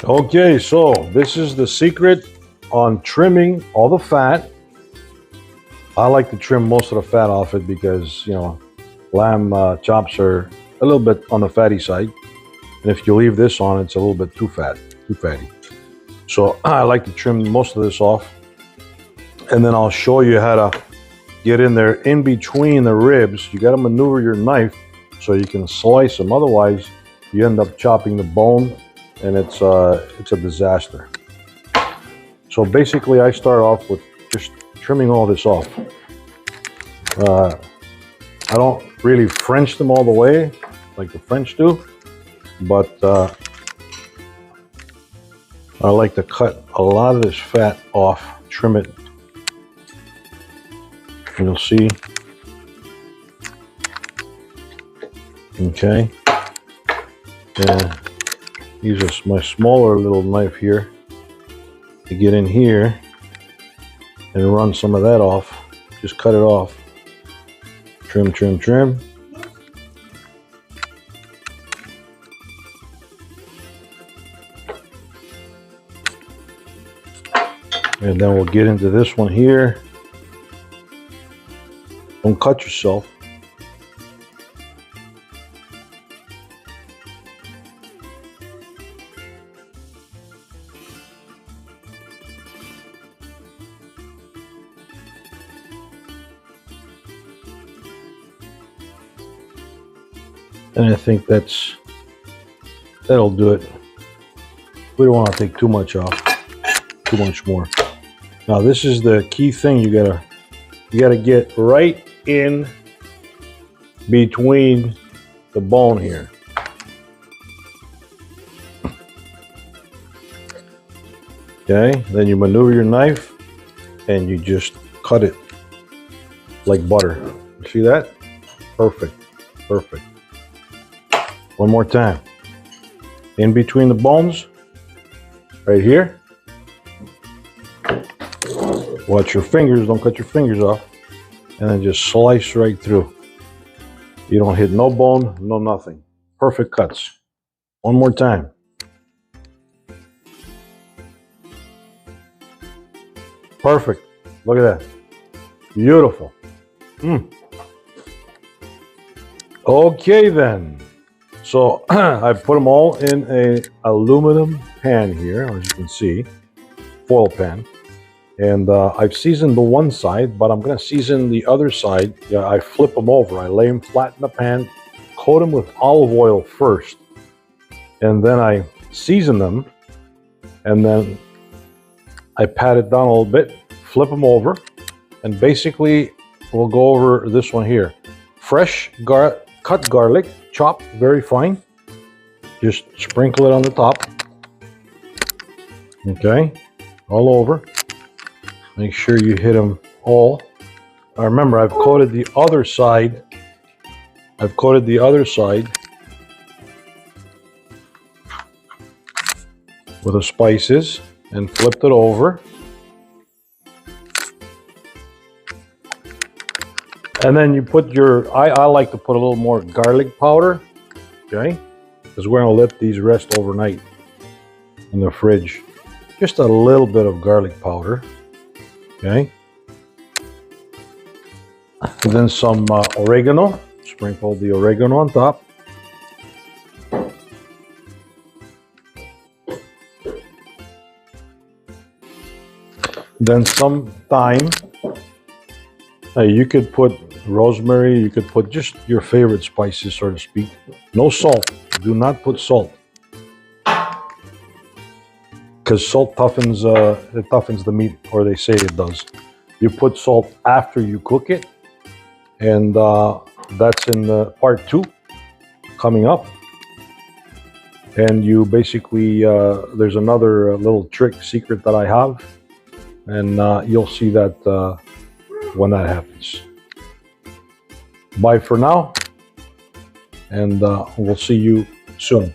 Okay, so this is the secret on trimming all the fat. I like to trim most of the fat off it because, lamb chops are a little bit on the fatty side. And if you leave this on, it's a little bit too fatty. So I like to trim most of this off. And then I'll show you how to get in there in between the ribs. You got to maneuver your knife so you can slice them. Otherwise, you end up chopping the bone and it's a disaster. So basically I start off with just trimming all this off. I don't really French them all the way like the French do, but I like to cut a lot of this fat off, trim it. You'll see. Okay. And use my smaller little knife here to get in here and run some of that off. Just cut it off. Trim, trim, trim. And then we'll get into this one here. Don't cut yourself. And I think that'll do it. We don't want to take too much off, too much more. Now this is the key thing. You gotta get right in between the bone here. Okay, then you maneuver your knife and you just cut it like butter. You see that? Perfect, perfect. One more time. In between the bones, right here. Watch your fingers, don't cut your fingers off. And then just slice right through. You don't hit no bone, no nothing. Perfect cuts. One more time. Perfect. Look at that. Beautiful. Okay then. So I put them all in a aluminum pan here, as you can see, foil pan. And I've seasoned the one side, but I'm going to season the other side. Yeah, I flip them over. I lay them flat in the pan, coat them with olive oil first, and then I season them, and then I pat it down a little bit, flip them over, and basically we'll go over this one here. Fresh cut garlic, chopped very fine. Just sprinkle it on the top. Okay, all over. Make sure you hit them all. Remember, I've coated the other side. With the spices and flipped it over. And then you put your, I like to put a little more garlic powder, okay? Because we're gonna let these rest overnight in the fridge. Just a little bit of garlic powder, okay? And then some oregano, sprinkle the oregano on top. Then some thyme. You could put rosemary, you could put just your favorite spices, so to speak. No salt. Do not put salt. Because salt toughens, it toughens the meat, or they say it does. You put salt after you cook it. And that's in part 2 coming up. And you basically, there's another little trick secret that I have. And you'll see that when that happens. Bye for now, and we'll see you soon.